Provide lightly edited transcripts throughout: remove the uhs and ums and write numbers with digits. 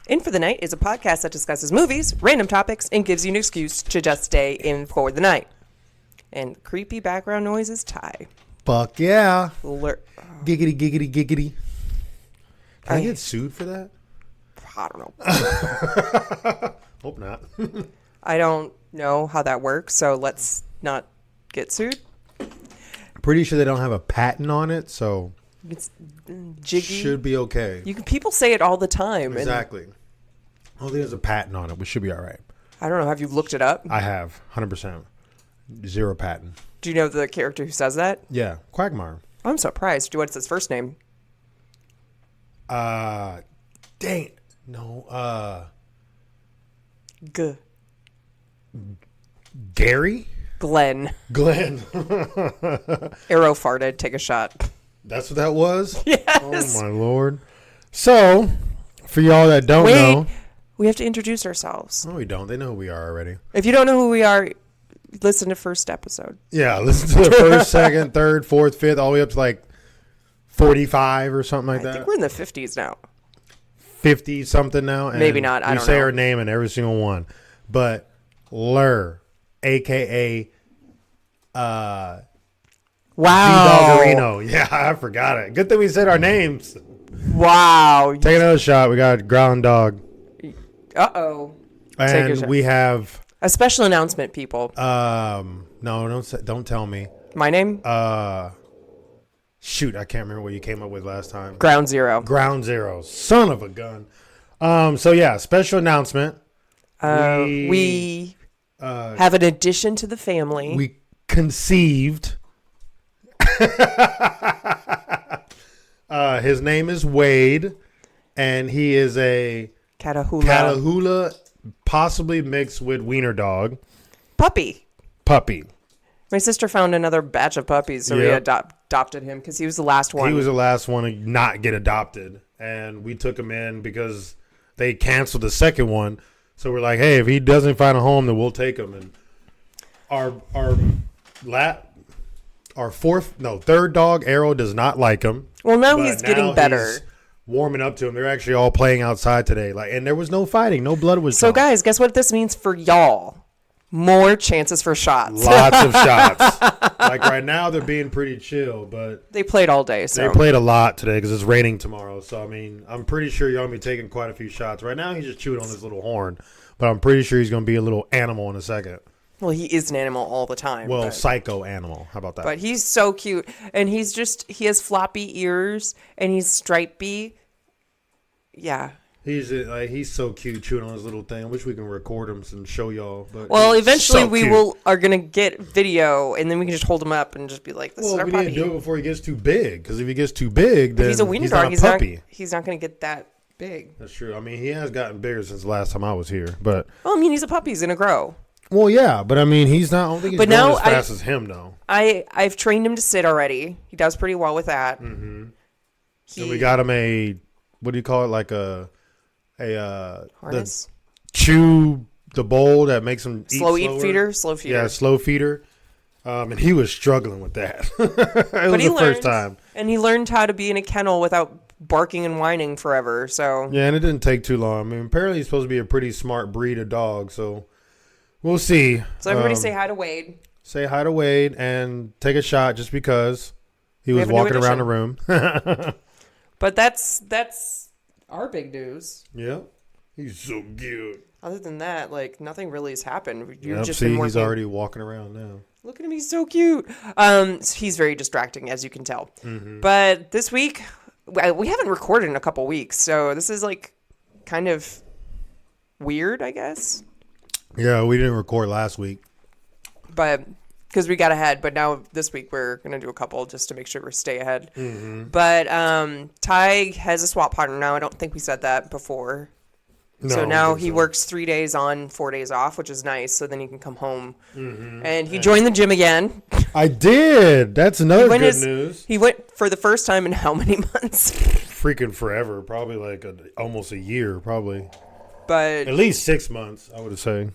In for the Night is a podcast that discusses movies, random topics, and gives you an excuse to just stay in for the night. And creepy background noise is Ty. Fuck yeah. Giggity, Giggity, giggity, giggity. Can I get sued for that? I don't know. Hope not. I don't know how that works, so let's not get sued. Pretty sure they don't have a patent on it, so It's jiggy. should be okay. People say it all the time. Exactly. I don't think there's a patent on it. We should be all right. I don't know. Have you looked it up? I have. 100%. Zero patent. Do you know the character who says that? Yeah. Quagmire. I'm surprised. What's his first name? Dang. No. G. Gary? Glenn. Glenn. Arrow farted. Take a shot. That's what that was? Yes. Oh, my Lord. So, for y'all that don't know. We have to introduce ourselves. No, we don't. They know who we are already. If you don't know who we are, listen to first episode. Yeah, listen to the first, second, third, fourth, fifth, all the way up to like 45 or something like I that. think we're in the 50s now. 50 something now. And maybe not. I don't know. We say her name in every single one. But Lur, a.k.a. Wow. Doggerino. Yeah, I forgot it. Good thing we said our names. Wow. Take another shot. We got Ground Dog. Uh-oh. And we have... A special announcement, people. No, don't tell me. My name? Shoot, I can't remember what you came up with last time. Ground Zero. Ground Zero. Son of a gun. So yeah, special announcement. We have an addition to the family. We conceived. His name is Wade, and he is a Catahoula, possibly mixed with Wiener Dog. Puppy. My sister found another batch of puppies, so we adopted him because he was the last one. He was the last one to not get adopted, and we took him in because they canceled the second one. So we're like, hey, if he doesn't find a home, then we'll take him. And third dog, Arrow, does not like him. Well, now he's getting better. He's warming up to him. They're actually all playing outside today, and there was no fighting, no blood was So, drawn. guys, guess what this means for y'all? More chances for shots. Lots of shots. Like right now, they're being pretty chill, but they played all day. So they played a lot today because it's raining tomorrow. So I mean, I'm pretty sure y'all gonna be taking quite a few shots. Right now, he's just chewing on his little horn, but I'm pretty sure he's gonna be a little animal in a second. Well, he is an animal all the time. Well, psycho animal. How about that? But he's so cute, and he has floppy ears, and he's stripy. Yeah. He's so cute chewing on his little thing. I wish we can record him and show y'all. But well, eventually so are gonna get video, and then we can just hold him up and just be like, "This is our puppy." We need to do it before he gets too big, because if he gets too big, then he's a wiener dog. He's not gonna get that big. That's true. I mean, he has gotten bigger since the last time I was here, but well, I mean, he's a puppy. He's gonna grow. Well, yeah, but I mean, he's not. I don't think he's growing as fast as him, though. I've trained him to sit already. He does pretty well with that. Mm-hmm. So we got him what do you call it? Like a harness? The bowl that makes him slow feeder. Yeah, slow feeder. And he was struggling with that. It was the first time. And he learned how to be in a kennel without barking and whining forever. So yeah, and it didn't take too long. I mean, apparently he's supposed to be a pretty smart breed of dog, so we'll see. So everybody say hi to Wade. Say hi to Wade and take a shot just because he was walking around the room. But that's our big news. Yeah. He's so cute. Other than that, nothing really has happened. He's already walking around now. Look at him, he's so cute. He's very distracting, as you can tell. Mm-hmm. But this week, we haven't recorded in a couple weeks, so this is kind of weird, I guess. Yeah, we didn't record last week. But because we got ahead, but now this week we're going to do a couple just to make sure we stay ahead. Mm-hmm. But Ty has a swap partner now. I don't think we said that before. No, so now he works 3 days on, 4 days off, which is nice. So then he can come home. Mm-hmm. And he joined the gym again. I did. That's another good news. He went for the first time in how many months? Freaking forever. Probably almost a year, probably. But at least 6 months, I would say.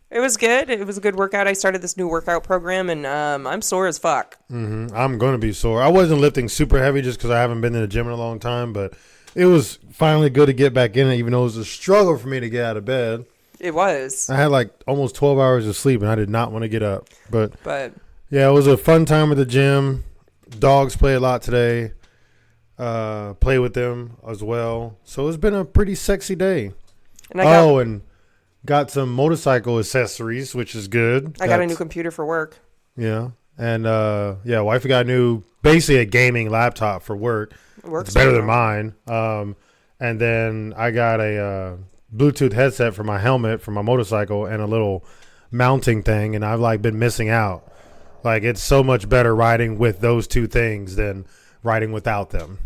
It was good. It was a good workout. I started this new workout program, and I'm sore as fuck. Mm-hmm. I'm going to be sore. I wasn't lifting super heavy just because I haven't been in the gym in a long time, but it was finally good to get back in it, even though it was a struggle for me to get out of bed. It was. I had like almost 12 hours of sleep, and I did not want to get up. But yeah, it was a fun time at the gym. Dogs play a lot today. Play with them as well. So it's been a pretty sexy day. And and got some motorcycle accessories, which is good. I got a new computer for work. Yeah. And wifey got basically a gaming laptop for work. It's better than mine. And then I got a Bluetooth headset for my helmet for my motorcycle and a little mounting thing, and I've like been missing out. Like, it's so much better riding with those two things than riding without them.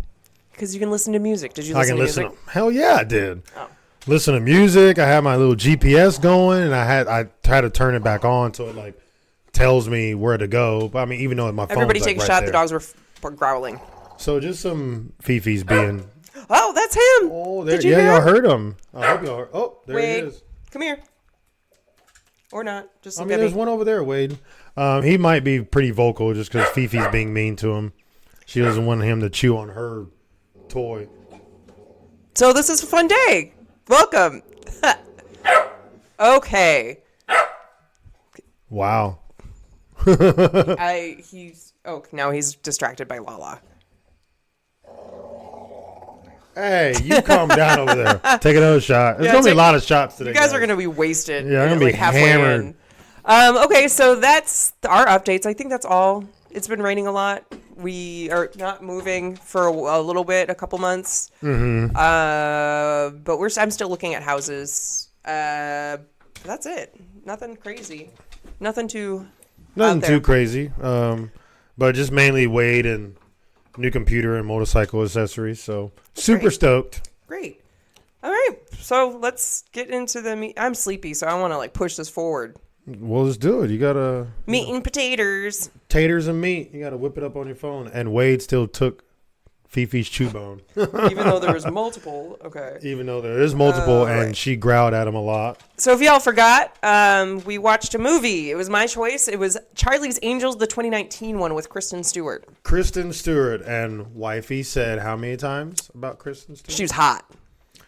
Because you can listen to music. Did you listen to music? Hell yeah, I did. Oh. Listen to music. I had my little GPS going, and I had to turn it back on so it like tells me where to go. But I mean, even though my phone. Everybody take a shot. The dogs were growling. So just some Fifi's being. Oh, that's him. Oh, there. Yeah, y'all heard him. I hope y'all heard. Oh, there Wade, he is. Come here. Or not. Just look I mean, there's one over there, Wade. He might be pretty vocal just because Fifi's being mean to him. She doesn't want him to chew on her toy. So this is a fun day. Welcome. Okay. Wow. Now he's distracted by Lala. Hey, you calm down over there. Take another shot. There's going to be a lot of shots today. You guys are going to be wasted. Yeah, I'm going to be halfway hammered. Okay, so that's our updates. I think that's all. It's been raining a lot. We are not moving for a little bit, a couple months. Mm-hmm. But I'm still looking at houses. That's it. Nothing crazy. Nothing too crazy. But just mainly Wade and new computer and motorcycle accessories. So super stoked. Great. All right. So let's get into the meat. I'm sleepy, so I want to like push this forward. Well, let's do it. You got to... Meat and potatoes. Taters and meat. You got to whip it up on your phone. And Wade still took Fifi's chew bone. Even though there was multiple. Okay. Even though there is multiple, and right. She growled at him a lot. So if y'all forgot, we watched a movie. It was my choice. It was Charlie's Angels, the 2019 one with Kristen Stewart. Kristen Stewart. And wifey said how many times about Kristen Stewart? She was hot.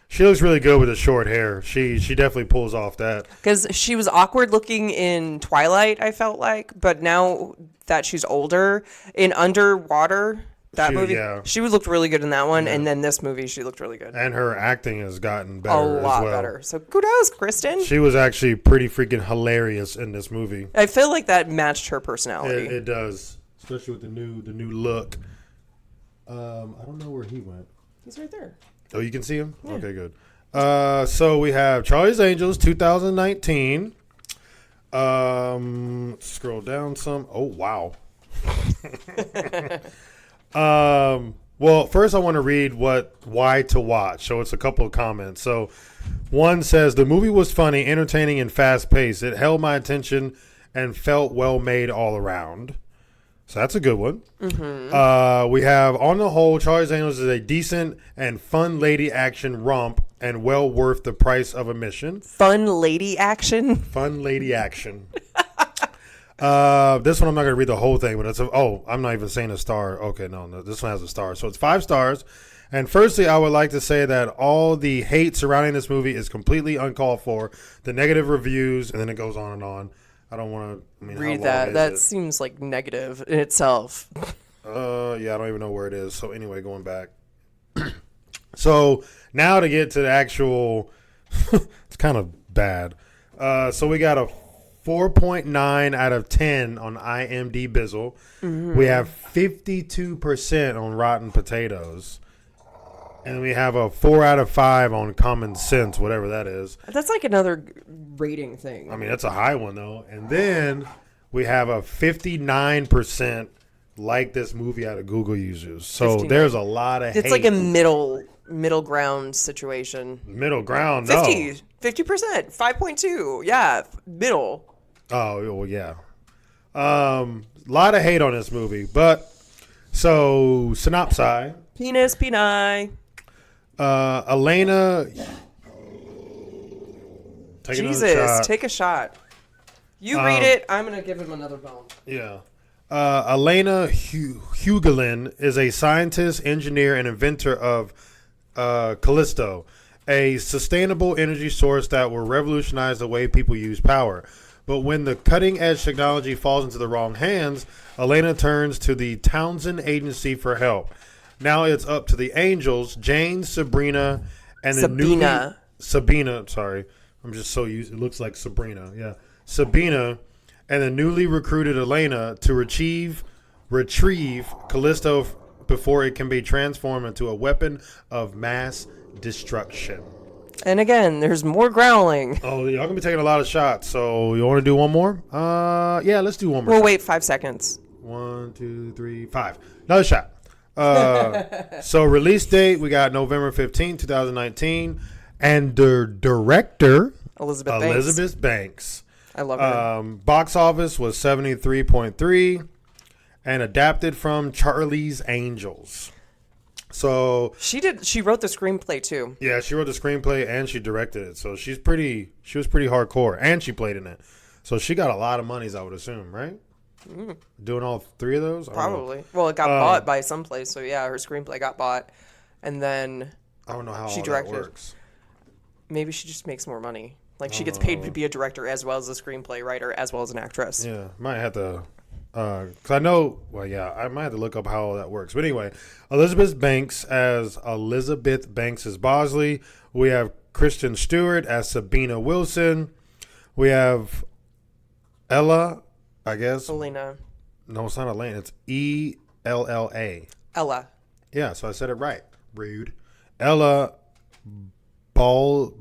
She looks really good with the short hair. She definitely pulls off that. Because she was awkward looking in Twilight, I felt like. But now that she's older, in Underwater, movie, she looked really good in that one. Yeah. And then this movie, she looked really good. And her acting has gotten better a lot better. So kudos, Kristen. She was actually pretty freaking hilarious in this movie. I feel like that matched her personality. It does, especially with the new look. I don't know where he went. He's right there. Oh, you can see him? Yeah. Okay, good. So we have Charlie's Angels 2019. Scroll down some. Oh, wow. Well, first I want to read why to watch. So it's a couple of comments. So one says, the movie was funny, entertaining, and fast-paced. It held my attention and felt well-made all around. So that's a good one. Mm-hmm. We have, on the whole, Charlie's Angels is a decent and fun lady action romp and well worth the price of admission. Fun lady action? Fun lady action. This one I'm not going to read the whole thing, but I'm not even saying a star. Okay, no, this one has a star. So it's 5 stars. And firstly, I would like to say that all the hate surrounding this movie is completely uncalled for. The negative reviews, and then it goes on and on. I don't want to read that. That seems like negative in itself. Yeah, I don't even know where it is. So anyway, going back. So now to get to the actual, it's kind of bad. So we got a 4.9 out of 10 on IMDb Bizzle. Mm-hmm. We have 52% on Rotten Potatoes. And we have a 4 out of 5 on Common Sense, whatever that is. That's like another rating thing. I mean, that's a high one, though. And then we have a 59% like this movie out of Google users. So 59. There's a lot of hate. It's like a middle ground situation. Middle ground, 50%, 5.2. Yeah, middle. Oh, well, yeah. A lot of hate on this movie. But, so, synopsis. Penis, peni. Elena, take a shot. You read it. I'm gonna give him another bone. Yeah. Elena Hugelin is a scientist, engineer, and inventor of Callisto, a sustainable energy source that will revolutionize the way people use power. But when the cutting-edge technology falls into the wrong hands, Elena turns to the Townsend Agency for help. Now it's up to the Angels, Jane, Sabrina, and Sabina. Sorry, I'm just so used. It looks like Sabrina. Yeah, Sabina, and the newly recruited Elena to retrieve Callisto before it can be transformed into a weapon of mass destruction. And again, there's more growling. Oh, y'all gonna be taking a lot of shots. So you want to do one more? Yeah, let's do one more. We'll wait 5 seconds. 1, 2, 3, 5. Another shot. So release date, we got November 15, 2019, and the director Elizabeth Banks. I love her. Box office was 73.3, and adapted from Charlie's Angels. So she wrote the screenplay too. Yeah, she wrote the screenplay and she directed it. So she was pretty hardcore, and she played in it. So she got a lot of monies, I would assume, right? Doing all 3 of those? Probably. Well, it got bought by some place, so yeah, her screenplay got bought, and then I don't know how she directed. That works. Maybe she just makes more money. Like she gets paid to be a director as well as a screenplay writer as well as an actress. Yeah, might have to. Because I know, well, yeah, I might have to look up how that works. But anyway, Elizabeth Banks as Elizabeth Banks as Bosley. We have Kristen Stewart as Sabina Wilson. We have Ella, I guess. Elena. No, it's not Elena. It's E-L-L-A. Ella. Yeah, so I said it right. Rude. Ella Balinska,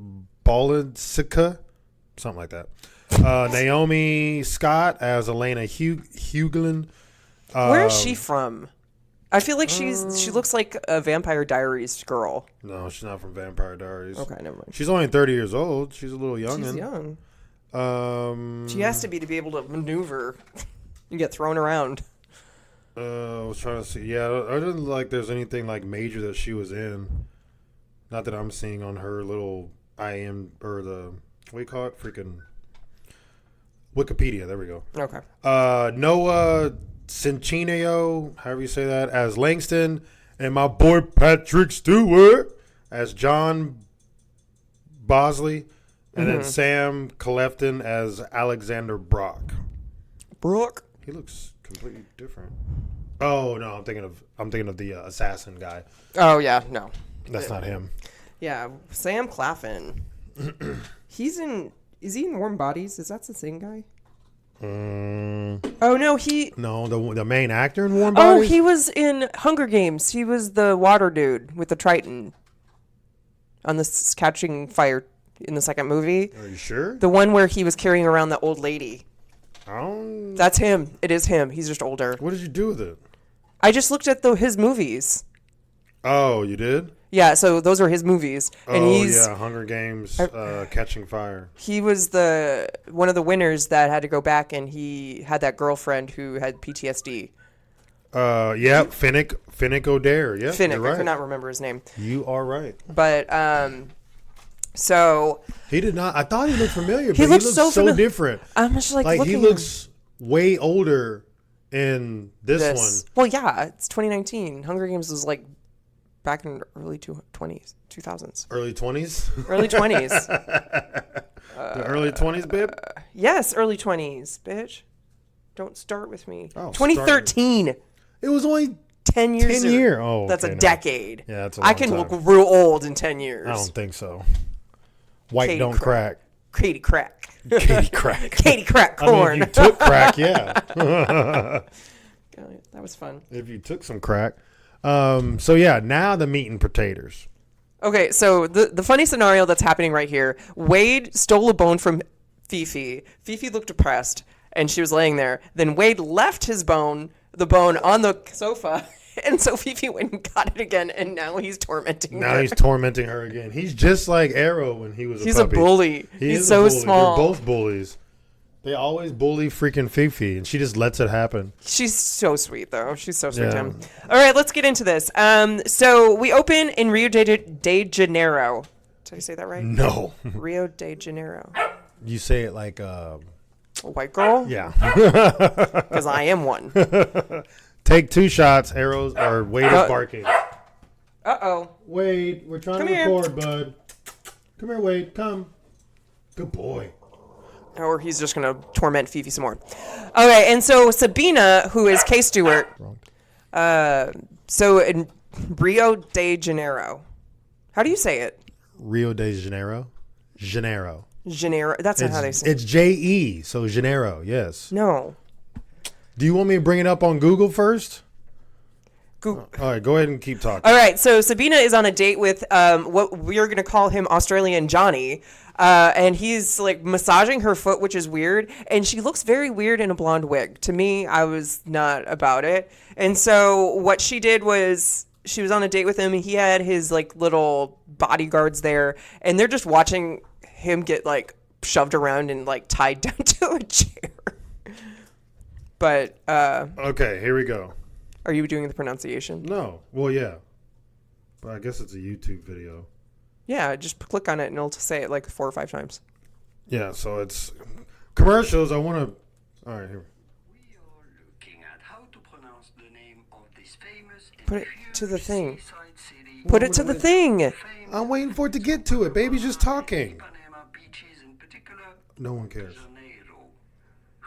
something like that. Naomi Scott as Elena Hugelin. Where is she from? I feel like she looks like a Vampire Diaries girl. No, she's not from Vampire Diaries. Okay, never mind. She's only 30 years old. She's a little young. She's young. She has to be able to maneuver and get thrown around. I was trying to see. Yeah, I didn't like there's anything like major that she was in. Not that I'm seeing on her little what do you call it? Freaking Wikipedia. There we go. Okay. Noah Centineo, however you say that, as Langston, and my boy Patrick Stewart as John Bosley, and then Sam Clefton as Alexander Brock. Brock. He looks completely different. Oh no, I'm thinking of the assassin guy. Oh yeah, no, that's not him. Yeah, Sam Claflin. Is he in Warm Bodies? Is that the same guy? Oh no, the main actor in Warm Bodies. Oh, he was in Hunger Games. He was the water dude with the Triton on the catching fire in the second movie. Are you sure? The one where he was carrying around the old lady. Oh, that's him. It is him. He's just older. What did you do with it? I just looked at his movies. Oh, you did? Yeah, so those are his movies. And Hunger Games, Catching Fire. He was one of the winners that had to go back, and he had that girlfriend who had PTSD. Yeah, Finnick Odair. Yeah, Finnick, right. I could not remember his name. You are right. But, so... He did not... I thought he looked familiar, but he looks so different. I'm just like he looks way older in this one. Well, yeah, it's 2019. Hunger Games was like... back in early 2000s. Early 20s? Early 20s. The early 20s, babe? Yes, early 20s, bitch. Don't start with me. Oh, 2013. It was only 10 years. 10 years. Oh, that's a decade. Yeah, that's a long I can time. look real old in 10 years. I don't think so. White don't crack. Katie crack. Katie crack. Katie crack corn. I mean, if you took crack, yeah. That was fun. If you took some crack. So yeah, now the meat and potatoes. Okay, so the funny scenario that's happening right here, Wade stole a bone from Fifi. Fifi looked depressed, and she was laying there. Then Wade left the bone on the sofa, and so Fifi went and got it again, and now he's tormenting her. Now he's tormenting her again. He's just like Arrow when he was a puppy. He's a bully. He's so small. They're both bullies. They always bully freaking Fifi, and she just lets it happen. She's so sweet, though. She's so sweet to him. All right, let's get into this. So we open in Rio de Janeiro. Did I say that right? No. Rio de Janeiro. You say it like a white girl? Yeah. Because I am one. Take 2 shots. Arrows or Wade is barking. Uh-oh. Wade, we're trying Come to here. record, bud. Come here, Wade. Come. Good boy. Or he's just going to torment Fifi some more. Okay, and so Sabina, who is Kay Stewart, so in Rio de Janeiro. How do you say it? Rio de Janeiro. Janeiro. Janeiro. That's not how they say it. It's J-E, so Janeiro, yes. No. Do you want me to bring it up on Google first? All right, go ahead and keep talking. All right, so Sabina is on a date with what we're going to call him Australian Johnny. And he's like massaging her foot, which is weird. And she looks very weird in a blonde wig. To me, I was not about it. And so what she did was she was on a date with him. He had his like little bodyguards there. And they're just watching him get like shoved around and like tied down to a chair. But okay, here we go. Are you doing the pronunciation? No. Well, yeah. But I guess it's a YouTube video. Yeah, just click on it and it'll say it like 4 or 5 times. Yeah, so it's commercials. I want to. All right, here. We are looking at how to pronounce the name of this famous and Put it to the huge thing. seaside city. Put it to the thing. Famed I'm waiting for it to get to it. Baby's just talking. Ipanema beaches in particular. No one cares. Janeiro.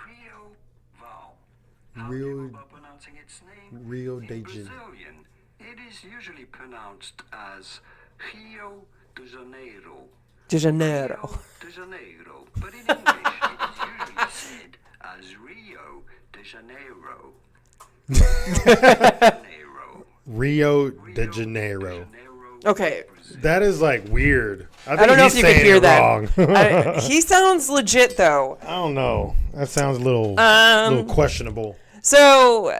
Rio Val. Rio- How do you go about pronouncing its name? Rio In de Janeiro. Brazilian, it is usually pronounced as Rio de Janeiro. De Janeiro. Rio de Janeiro. But in English, it is usually said as Rio de Janeiro. Janeiro. Rio de Janeiro. Okay. That is like weird. think I don't know if he's you could saying hear it that. wrong. He sounds legit though. I don't know. That sounds a little questionable. So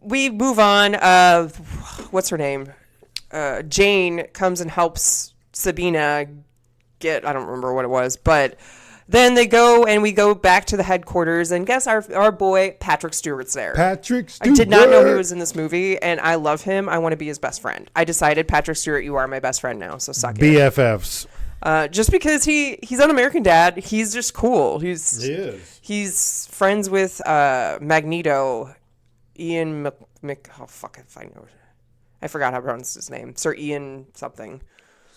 we move on. What's her name? Jane comes and helps Sabina get, I don't remember what it was, but then they go and we go back to the headquarters and guess our boy Patrick Stewart's there. Patrick I Stewart. did not know he was in this movie and I love him. I want to be his best friend. I decided, Patrick Stewart, you are my best friend now, so suck it. BFFs. Just because he's an American Dad, he's just cool. He is. He's friends with Magneto, Ian oh fuck if I know. I forgot how to pronounce his name. Sir Ian something.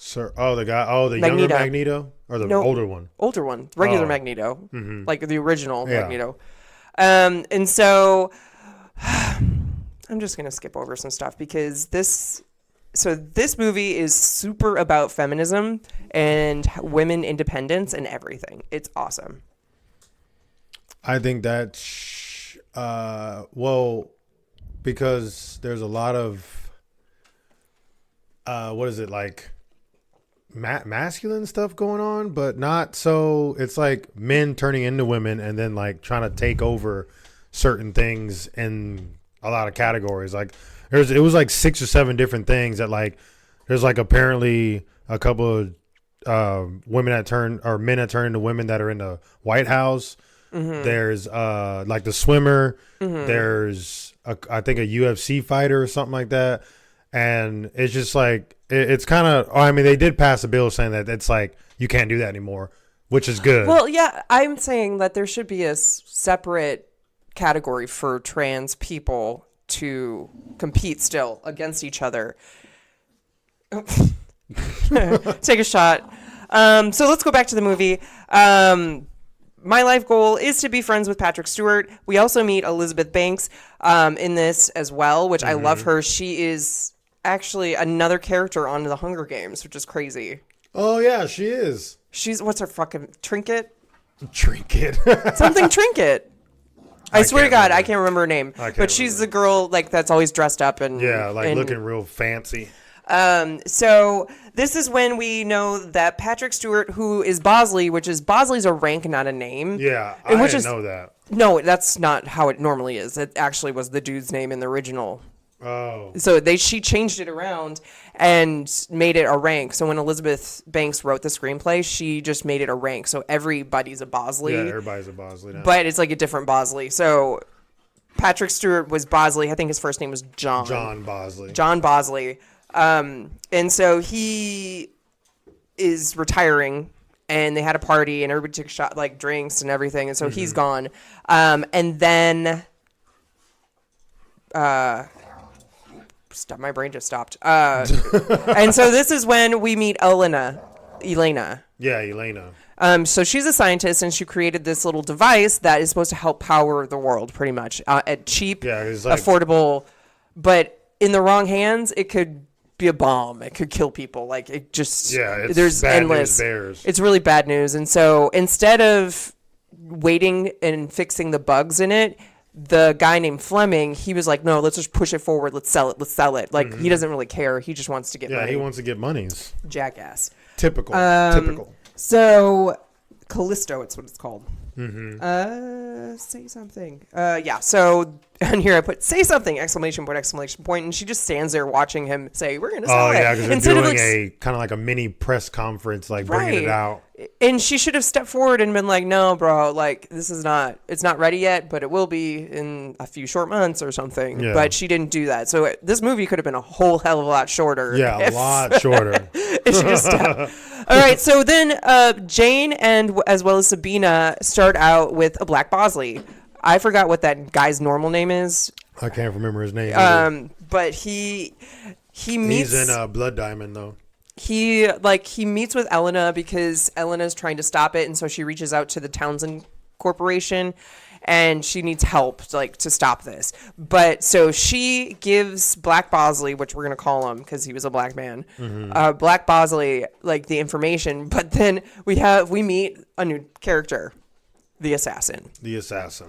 Sir, the guy, the Magneto. younger Magneto or the No. older one? Older one, regular Oh. Magneto, like the original Yeah. Magneto. And so I'm just gonna skip over some stuff because this movie is super about feminism and women independence and everything. It's awesome. I think that's because there's a lot of what is it like masculine stuff going on, but not so. It's like men turning into women and then like trying to take over certain things in a lot of categories. Like it was like 6 or 7 different things that like there's like apparently a couple of women that turn or men that turn into women that are in the White House. Mm-hmm. There's like the swimmer. Mm-hmm. There's I think a UFC fighter or something like that. And it's just like it's kind of. I mean, they did pass a bill saying that it's like you can't do that anymore, which is good. Well, yeah, I'm saying that there should be a separate category for trans people to compete still against each other. Take a shot. So let's go back to the movie. My life goal is to be friends with Patrick Stewart. We also meet Elizabeth Banks in this as well, which I love her. She is actually another character on the Hunger Games, which is crazy. Oh yeah, she is. She's what's her fucking Trinket? Trinket. Something Trinket. I swear to can't God, remember. I can't remember her name. But she's the girl like that's always dressed up and Yeah, like and, looking real fancy. So this is when we know that Patrick Stewart, who is Bosley, Bosley's a rank, not a name. Yeah, And I which didn't is- know that. No, that's not how it normally is. It actually was the dude's name in the original. Oh, So she changed it around and made it a rank. So when Elizabeth Banks wrote the screenplay, she just made it a rank. So everybody's a Bosley. yeah, everybody's a Bosley now. But it's like a different Bosley. So Patrick Stewart was Bosley. I think his first name was John. John Bosley. John Bosley. And so he is retiring and they had a party and everybody took a shot, like drinks and everything. And so he's gone. And then stop, my brain just stopped. And so this is when we meet Elena. Yeah, Elena. So she's a scientist, and she created this little device that is supposed to help power the world, pretty much, at cheap, Yeah, it's like- affordable, but in the wrong hands, it could be a bomb. It could kill people. Like, it just, Yeah, it's there's bad endless. news bears. It's really bad news. And so instead of waiting and fixing the bugs in it, the guy named Fleming, he was like, no, let's just push it forward. Let's sell it. Like, he doesn't really care. He just wants to get Yeah, money. he wants to get monies. Jackass. Typical. So, Callisto, it's what it's called. Mm-hmm. Say something. Yeah. So on here I put say something! Exclamation point! And she just stands there watching him say, "We're gonna sell Oh it." yeah, because they're Instead of, doing like, a kind of like a mini press conference, like bringing it out. And she should have stepped forward and been like, "No, bro, like it's not ready yet, but it will be in a few short months or something." Yeah. But she didn't do that. So this movie could have been a whole hell of a lot shorter. Yeah, a if- lot shorter. if she just stepped. All right, so then Jane and as well as Sabina start out with a Black Bosley. I forgot what that guy's normal name is. I can't remember his name. either. But he He's meets in Blood Diamond though. he meets with Elena because Elena's trying to stop it, and so she reaches out to the Townsend Corporation, and she needs help to stop this. But so she gives Black Bosley, which we're gonna call him because he was a black man, Black Bosley, the information. But then we meet a new character, the assassin. The assassin,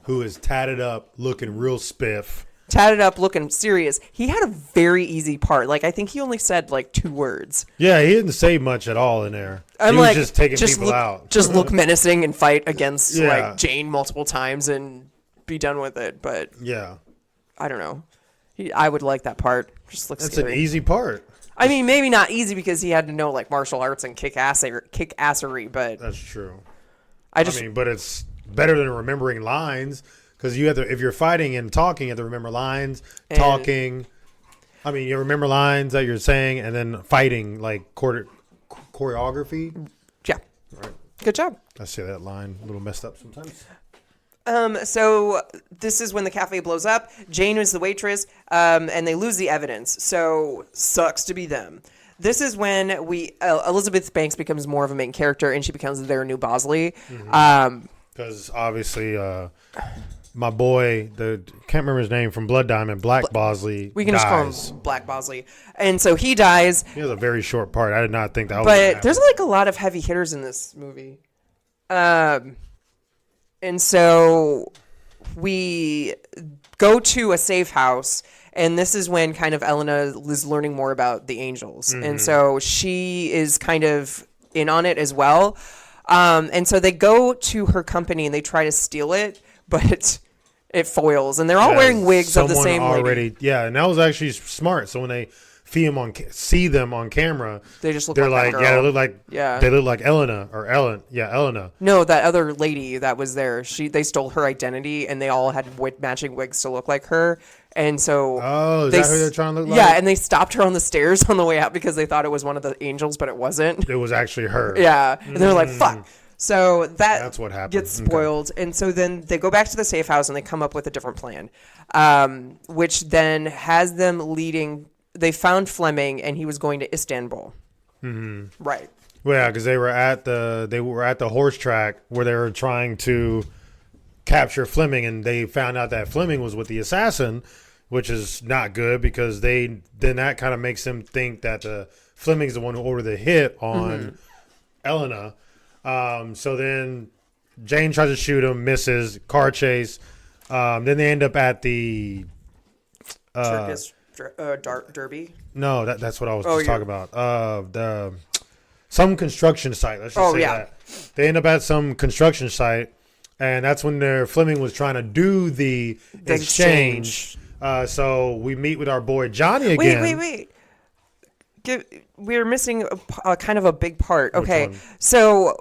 who is tatted up, looking real spiff. Tatted up, looking serious. He had a very easy part. I think he only said 2 words. Yeah, he didn't say much at all in there. I'm he was just taking people look, out. Just look menacing and fight against Yeah. Jane multiple times and be done with it. But Yeah, I don't know. I would like that part. Just looks that's scary. an easy part. I mean, maybe not easy because he had to know martial arts and kick assery, but That's true. I just But it's better than remembering lines because you have to. If you're fighting and talking, you have to remember lines. Talking. I mean, you remember lines that you're saying, and then fighting choreography. yeah. Right. Good job. I say that line a little messed up sometimes. So this is when the cafe blows up. Jane is the waitress, and they lose the evidence. So sucks to be them. This is when Elizabeth Banks becomes more of a main character, and she becomes their new Bosley. Because obviously, my boy, can't remember his name from Blood Diamond, Black Bosley. We can dies. just call him Black Bosley, and so he dies. He has a very short part. I did not think that was. gonna But happen. there's a lot of heavy hitters in this movie. And so we go to a safe house, and this is when kind of Elena is learning more about the angels. And so she is kind of in on it as well. And so they go to her company and they try to steal it, but it foils. And they're all wearing wigs of the Someone same lady. Yeah, and that was actually smart. So when they see them on camera, They just look they're like like, that girl. they look like Elena or Ellen. Yeah, Elena. No, that other lady that was there, they stole her identity, and they all had matching wigs to look like her. And so, Oh, is that who they're trying to look like? Yeah, and they stopped her on the stairs on the way out because they thought it was one of the angels, but it wasn't. It was actually her. Yeah, and they were like, "Fuck." So That's what happened. Gets Okay. spoiled, and so then they go back to the safe house and they come up with a different plan, which then has them leading. They found Fleming, and he was going to Istanbul. Mm-hmm. Right. Well, yeah, because they were at the horse track where they were trying to capture Fleming, and they found out that Fleming was with the assassin, which is not good because then that kind of makes them think that Fleming's the one who ordered the hit on Elena. So then Jane tries to shoot him, misses, car chase. Then they end up at the Turkish Derby. no, that's what I was Oh, just talking about. Some construction site. Let's just say yeah. that they end up at some construction site, and that's when Fleming was trying to do the exchange. So we meet with our boy Johnny again. Wait. We're missing a kind of a big part. Okay, one? so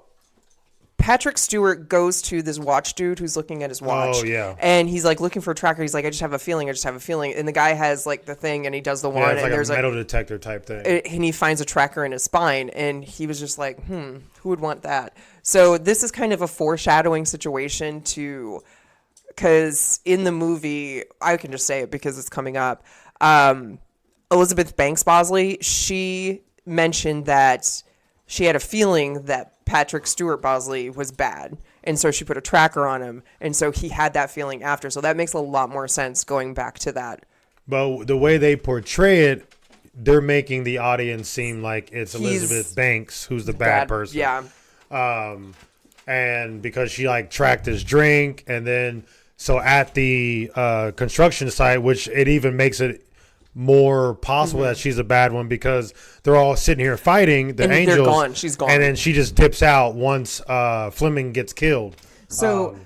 Patrick Stewart goes to this watch dude who's looking at his watch. Oh, yeah. And he's looking for a tracker. He's like, I just have a feeling. And the guy has the thing, and he does the one. Yeah, it's and like a there's metal detector type thing. and he finds a tracker in his spine, and he was just like, who would want that? So this is kind of a foreshadowing situation because in the movie, I can just say it because it's coming up, Elizabeth Banks Bosley, she mentioned that she had a feeling that Patrick Stewart Bosley was bad. And so she put a tracker on him. And so he had that feeling after. So that makes a lot more sense going back to that. But the way they portray it, they're making the audience seem like it's He's Elizabeth Banks who's the bad person. Yeah. And because she like tracked his drink, and then so at the construction site, which it even makes it more possible that she's a bad one, because they're all sitting here fighting the And angels. they're gone. She's gone. And then she just dips out once Fleming gets killed. So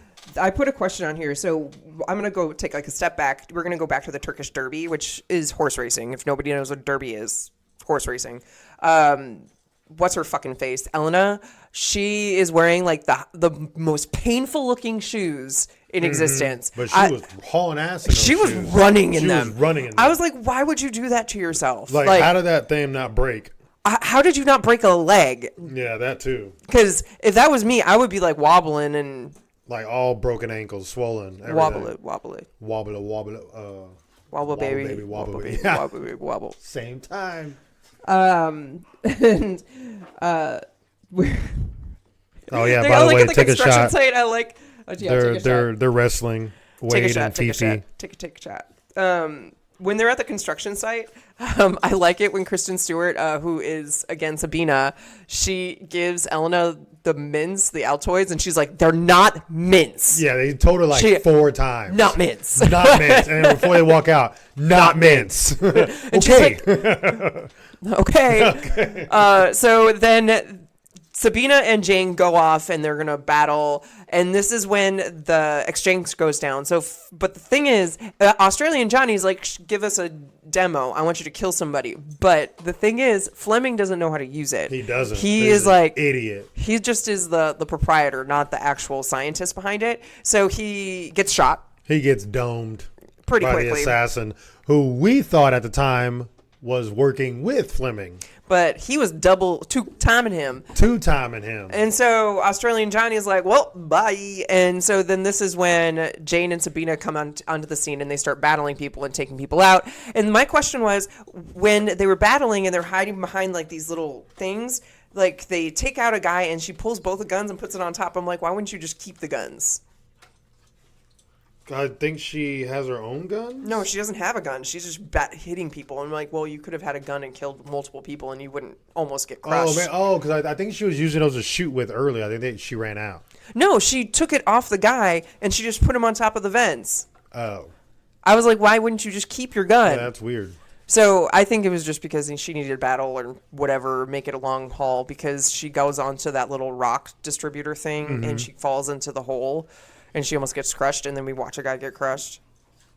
I put a question on here. So I'm going to go take like a step back. We're going to go back to the Turkish Derby, which is horse racing. If nobody knows what Derby is, horse racing. What's her fucking face? Elena. She is wearing like the most painful looking shoes in existence. But she was hauling ass in those She was shoes. running in She them. was running in them. I was like, why would you do that to yourself? Like, how did that thing not break? How did you not break a leg? Yeah, that too. Because if that was me, I would be like wobbling and Like all broken ankles, swollen, everything. wobble. Wobble, baby. Wobble, baby. Wobble, baby, wobble. Same time. And we're Oh yeah. they By all the like way, at the take a construction shot. site. I like. Oh, yeah, They're wrestling. take a Wade shot. and Take a Fifi. shot. Take a shot. When they're at the construction site, I like it when Kristen Stewart, who is again Sabina, she gives Elena the mints, the Altoids, and she's like, "They're not mints. Yeah, they told her like She- 4 times. Not mints." Not mints. And then before they walk out, not mints. And she's Okay. like, okay. So then Sabina and Jane go off and they're going to battle. And this is when the exchange goes down. So, but the thing is, Australian Johnny's like, give us a demo. I want you to kill somebody. But the thing is, Fleming doesn't know how to use it. He doesn't. He He's is an like, idiot. he just is the proprietor, not the actual scientist behind it. So he gets shot He gets domed pretty by the quickly. assassin, who we thought at the time was working with Fleming. But he was two-timing him. 2-timing him. And so Australian Johnny is like, well, bye. And so then this is when Jane and Sabina come onto the scene and they start battling people and taking people out. And my question was, when they were battling and they're hiding behind like these little things, like they take out a guy and she pulls both the guns and puts it on top. I'm like, why wouldn't you just keep the guns? I think she has her own gun. No, she doesn't have a gun. She's just hitting people. I'm like, well, you could have had a gun and killed multiple people and you wouldn't almost get crushed. Oh, man. Oh, because I think she was using those to shoot with earlier. I think she ran out. No, she took it off the guy and she just put him on top of the vents. Oh. I was like, why wouldn't you just keep your gun? Yeah, that's weird. So I think it was just because she needed a battle or whatever, make it a long haul, because she goes onto that little rock distributor thing and she falls into the hole and she almost gets crushed, and then we watch a guy get crushed.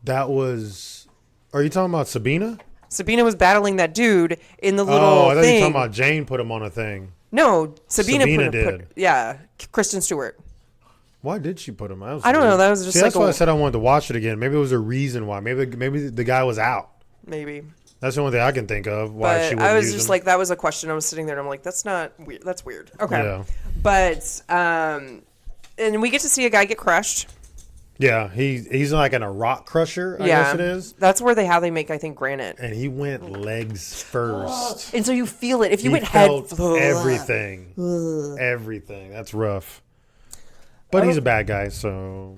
That was... Are you talking about Sabina? Sabina was battling that dude in the little Oh, I thought you were thing. talking about Jane put him on a thing. No, Sabina did. yeah, Kristen Stewart. Why did she put him? I don't know. That was just See, like that's why I said I wanted to watch it again. Maybe it was a reason why. Maybe the guy was out. maybe. That's the only thing I can think of why she But wouldn't I was use just him. like, that was a question. I was sitting there and I'm like, that's not weird. That's weird. Okay. Yeah. But, and we get to see a guy get crushed. Yeah, he's like in a rock crusher, I guess it is. That's where how they make, I think, granite. And he went legs first. And so you feel it. If you He went head, felt everything. Everything. That's rough. But he's a bad guy, so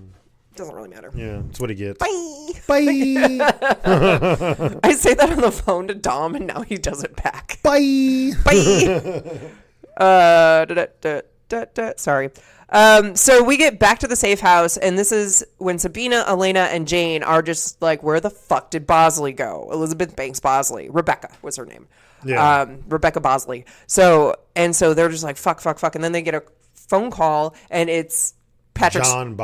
doesn't really matter. yeah, that's what he gets. Bye. Bye. I say that on the phone to Dom, and now he does it back. Bye. Bye. Sorry. So we get back to the safe house, and this is when Sabina, Elena, and Jane are just like, where the fuck did Bosley go? Elizabeth Banks Bosley. Rebecca was her name. Yeah. Rebecca Bosley. So they're just like, fuck. And then they get a phone call, and it's Patrick Stewart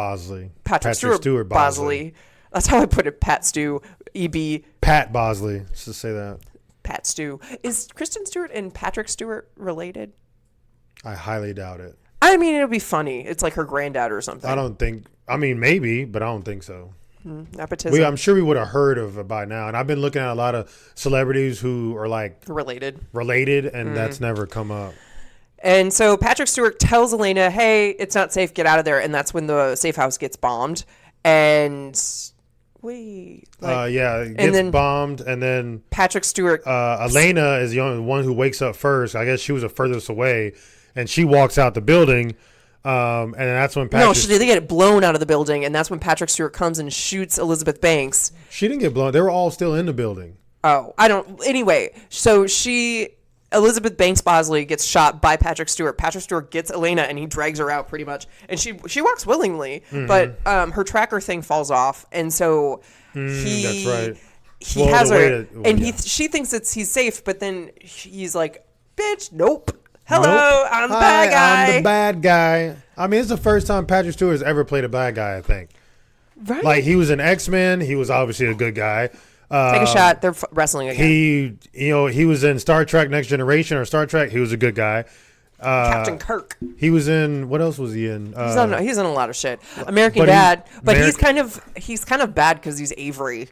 Bosley. That's how I put it. Pat Stew. EB. Pat Bosley. Let's just say that. Pat Stew. Is Kristen Stewart and Patrick Stewart related? I highly doubt it. I mean, it'll be funny. It's like her granddad or something. I don't think. I mean, maybe, but I don't think so. Nepotism. I'm sure we would have heard of it by now. And I've been looking at a lot of celebrities who are like related. and that's never come up. And so Patrick Stewart tells Elena, hey, it's not safe. Get out of there. And that's when the safe house gets bombed. And wait. Yeah, it gets then- bombed, and then Patrick Stewart. Elena is the only one who wakes up first. I guess she was the furthest away, and she walks out the building, and then that's when Patrick. No, they get blown out of the building, and that's when Patrick Stewart comes and shoots Elizabeth Banks. She didn't get blown. They were all still in the building. Oh, I don't. Anyway, so Elizabeth Banks Bosley gets shot by Patrick Stewart. Patrick Stewart gets Elena and he drags her out pretty much, and she walks willingly, but her tracker thing falls off, and so That's right. he Well, has the her, way that- and yeah. she thinks he's safe, but then he's like, "Bitch, nope. Hello, Nope. I'm the Hi, bad guy." I'm the bad guy. I mean, it's the first time Patrick Stewart has ever played a bad guy, I think. Right? Like, he was in X-Men. He was obviously a good guy. Take a shot. They're wrestling again. He was in Star Trek Next Generation or Star Trek. He was a good guy. Captain Kirk. He was in, what else was he in? He's in a lot of shit. American but Dad, but he's Ameri- kind of bad because he's Avery.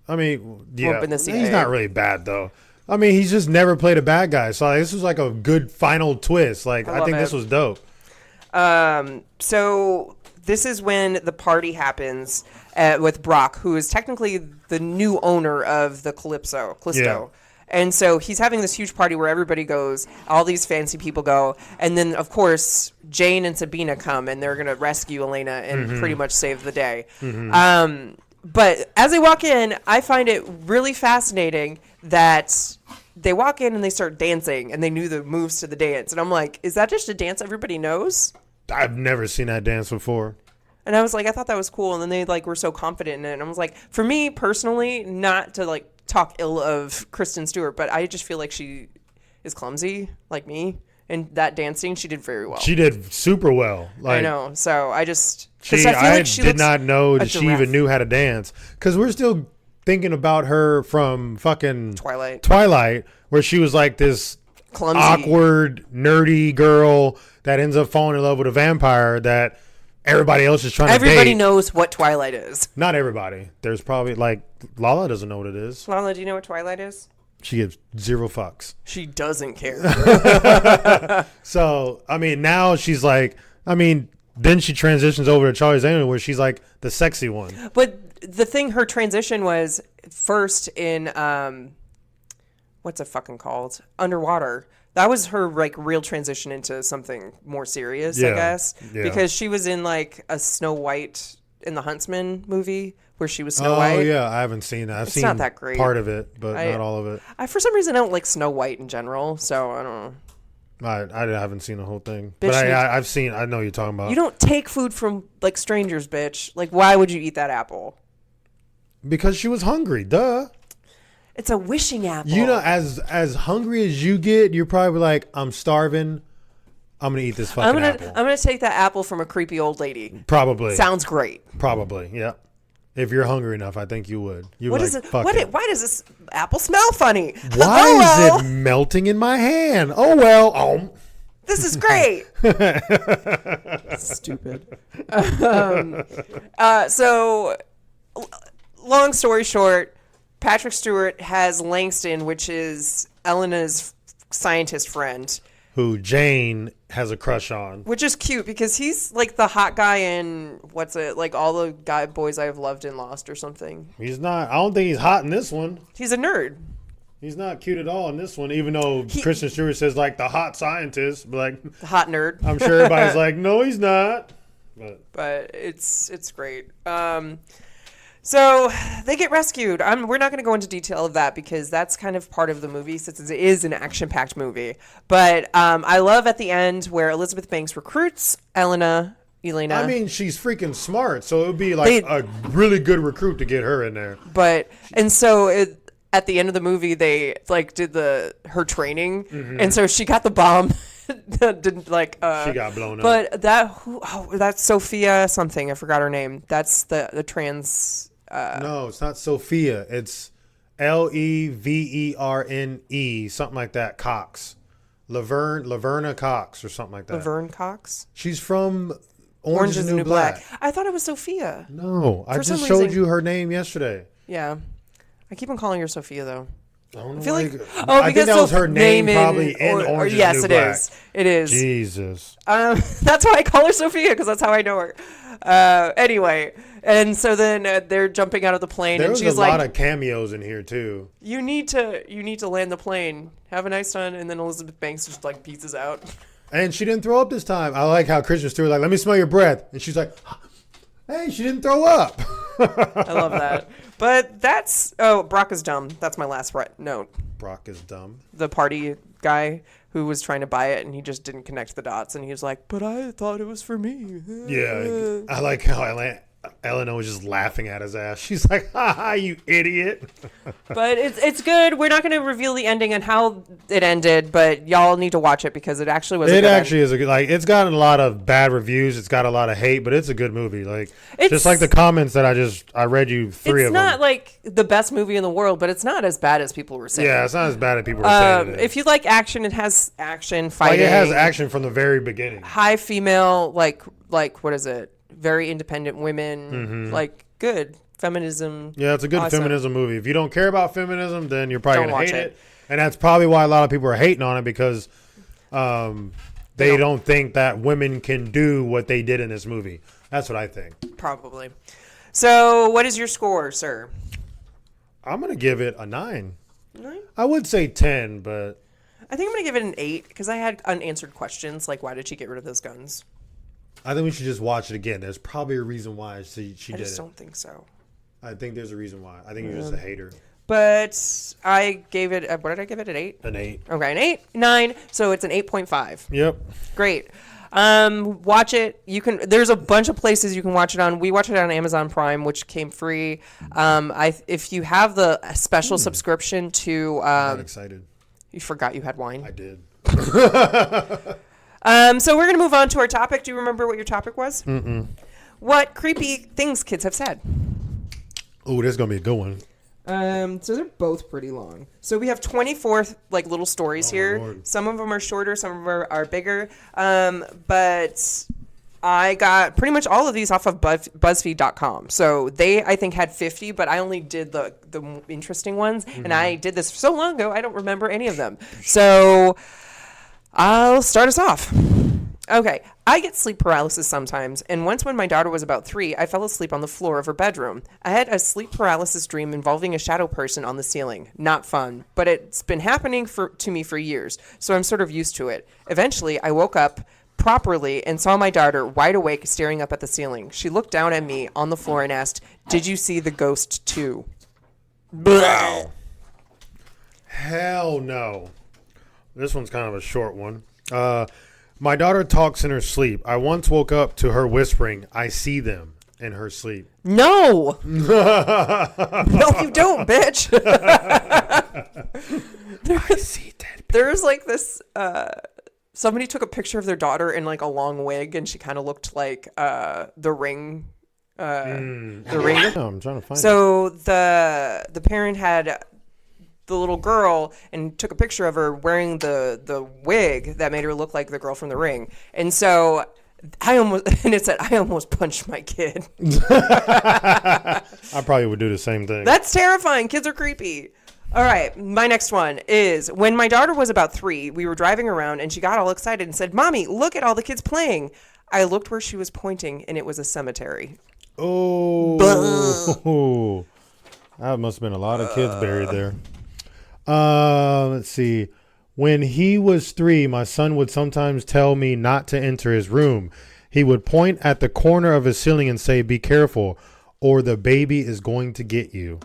I mean, yeah, in the he's CIA. not really bad though. I mean, he's just never played a bad guy. So this was like a good final twist. Like, I love think it. this was dope. So this is when the party happens with Brock, who is technically the new owner of the Callisto. Yeah. And so he's having this huge party where everybody goes, all these fancy people go, and then of course Jane and Sabina come, and they're gonna rescue Elena and pretty much save the day. But as they walk in, I find it really fascinating that they walk in and they start dancing, and they knew the moves to the dance, and I'm like, is that just a dance everybody knows? I've never seen that dance before. And I was like, I thought that was cool, and then they like were so confident in it, and I was like, for me personally, not to like talk ill of Kristen Stewart, but I just feel like she is clumsy like me, and that dancing she did very well. She did super well. Like, I know, so I just 'cause She, I feel I like she did looks not know a that she giraffe. even knew how to dance. Because we're still thinking about her from fucking Twilight. where she was like this Clumsy. awkward, nerdy girl that ends up falling in love with a vampire that everybody else is trying to Everybody date. knows what Twilight is. Not everybody. There's probably like Lala doesn't know what it is. Lala, do you know what Twilight is? She gives zero fucks. She doesn't care. So I mean, now she's like, I mean, then she transitions over to Charlie's Angels where she's like the sexy one. But the thing, her transition was first in what's it fucking called? Underwater. That was her like real transition into something more serious, I Yeah, guess. yeah. Because she was in like a Snow White in the Huntsman movie where she was Snow Oh White. yeah, I haven't seen that. I've seen not that great. part of it, but not all of it. I for some reason I don't like Snow White in general, so I don't know. I haven't seen the whole thing, Bitch, but I've seen. I know what you're talking about. You don't take food from like strangers, bitch. Like why would you eat that apple? Because she was hungry. Duh. It's a wishing apple. You know, as hungry as you get, you're probably like, I'm starving. I'm gonna eat this fucking apple. I'm gonna take that apple from a creepy old lady. Probably. Sounds great. Probably. Yeah. If you're hungry enough, I think you would. You What would is like, it? Fuck Why does this apple smell funny? Why Hello? is it melting in my hand? Oh well. Oh. This is great. Stupid. So, long story short, Patrick Stewart has Langston, which is Elena's scientist friend, Who Jane has a crush on. which is cute because he's like the hot guy in like all the boys I've loved and lost or something. He's not. I don't think he's hot in this one. He's a nerd. He's not cute at all in this one, even though Kristen Stewart says like the hot scientist. But like, The hot nerd. I'm sure everybody's like, no, he's not. But it's great. So they get rescued. We're not going to go into detail of that because that's kind of part of the movie since it is an action-packed movie. But I love at the end where Elizabeth Banks recruits Elena. I mean, she's freaking smart, so it would be like a really good recruit to get her in there. But and so at the end of the movie, they like did her training, and so she got the bomb. Didn't like she got blown up. But that's Sophia something. I forgot her name. That's the trans. No, it's not Sophia. It's Leverne, something like that. Cox, Laverna Cox, or something like that. Laverne Cox. She's from Orange is the New Black. I thought it was Sophia. No, I For some just showed reason- you her name yesterday. Yeah, I keep on calling her Sophia though. I don't know I feel why like you- oh, I think because that was of her name in- probably in Orange is the yes, New it Black. is. It is. Jesus. That's why I call her Sophia because that's how I know her. Anyway, and so then they're jumping out of the plane, There and was she's a like, lot of cameos in here too. "You need to land the plane. Have a nice time." And then Elizabeth Banks just like pieces out. And she didn't throw up this time. I like how Kristen Stewart like, let me smell your breath. And she's like, hey, she didn't throw up. I love that. But that's Brock is dumb. That's my last note. Brock is dumb. The party guy who was trying to buy it and he just didn't connect the dots and he was like, "But I thought it was for me." Yeah. I like how Eleanor was just laughing at his ass. She's like, ha ha, you idiot. But it's good. We're not going to reveal the ending and how it ended, but y'all need to watch it because it actually was. It actually is a good, like, it's gotten a lot of bad reviews. It's got a lot of hate, but it's a good movie. Like, just like the comments that I read you three of It's them. not like the best movie in the world, but it's not as bad as people were saying. Yeah, it's not as bad as people are saying it is. If you like action, it has action, Like, fighting. it has action from the very beginning. High female, like what is it? Very independent women, like good feminism. Yeah, it's a good Awesome. feminism movie. If you don't care about feminism, then you're probably Don't going to hate watch it. And that's probably why a lot of people are hating on it because they don't think that women can do what they did in this movie. That's what I think. Probably. So, what is your score, sir? I'm going to give it a 9. 9? I would say 10, but I think I'm gonna give it an 8 because I had unanswered questions like why did she get rid of those guns? I think we should just watch it again. There's probably a reason why she I did just it. don't think so. I think there's a reason why. I think you're just a hater. But I gave it. What did I give it? An 8. An 8. Okay, an 8, 9. So it's an 8.5. Yep. Great. Watch it. You can. There's a bunch of places you can watch it on. We watch it on Amazon Prime, which came free. If you have the special subscription to, I'm excited. you forgot you had wine. I did. So we're gonna move on to our topic. Do you remember what your topic was? Mm-mm. What creepy things kids have said? Oh, this is going to be a good one. So they're both pretty long. So we have 24 like little stories here. Lord. Some of them are shorter, some of them are bigger. But I got pretty much all of these off of BuzzFeed.com. So they, I think, had 50, but I only did the interesting ones. And I did this so long ago, I don't remember any of them. So I'll start us off. Okay, I get sleep paralysis sometimes, and once when my daughter was about 3, I fell asleep on the floor of her bedroom. I had a sleep paralysis dream involving a shadow person on the ceiling. Not fun, but it's been happening to me for years, so I'm sort of used to it. Eventually, I woke up properly and saw my daughter wide awake staring up at the ceiling. She looked down at me on the floor and asked, "Did you see the ghost too?" Blah. Hell no. This one's kind of a short one. My daughter talks in her sleep. I once woke up to her whispering, "I see them," in her sleep. No. No, you don't, bitch. I see dead. There's like this somebody took a picture of their daughter in like a long wig and she kind of looked like the ring the ring. No, I'm trying to find it. So the parent had the little girl and took a picture of her wearing the wig that made her look like the girl from the ring. And so it said I almost punched my kid. I probably would do the same thing. That's terrifying. Kids are creepy. All right, my next one is when my daughter was about 3, we were driving around and she got all excited and said, "Mommy, look at all the kids playing." I looked where she was pointing and it was a cemetery. Oh, that must have been a lot of kids buried there. Let's see. When he was 3, my son would sometimes tell me not to enter his room. He would point at the corner of his ceiling and say, "Be careful, or the baby is going to get you."